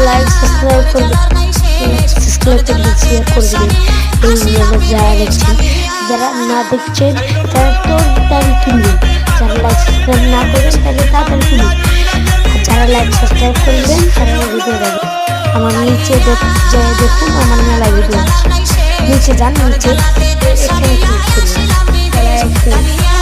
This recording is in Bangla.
লাইক সাবস্ক্রাইব করে শেয়ার করে দিবেন। এই ভিডিওটা যারা দেখছেন, যারা না দেখছেন তারা তাড়াতাড়ি কিনবেন, যারা লাইক সাবস্ক্রাইব না করবেন তাহলে তাড়াতাড়ি কিনবেন, আর যারা লাইক সাবস্ক্রাইব করবেন তারা ভিডিও দেখবেন। আমার নিচে দেখুন, আমার মেলা ভিডিও আছে, নিচে যান, নিচে এখানে ক্লিক করবেন।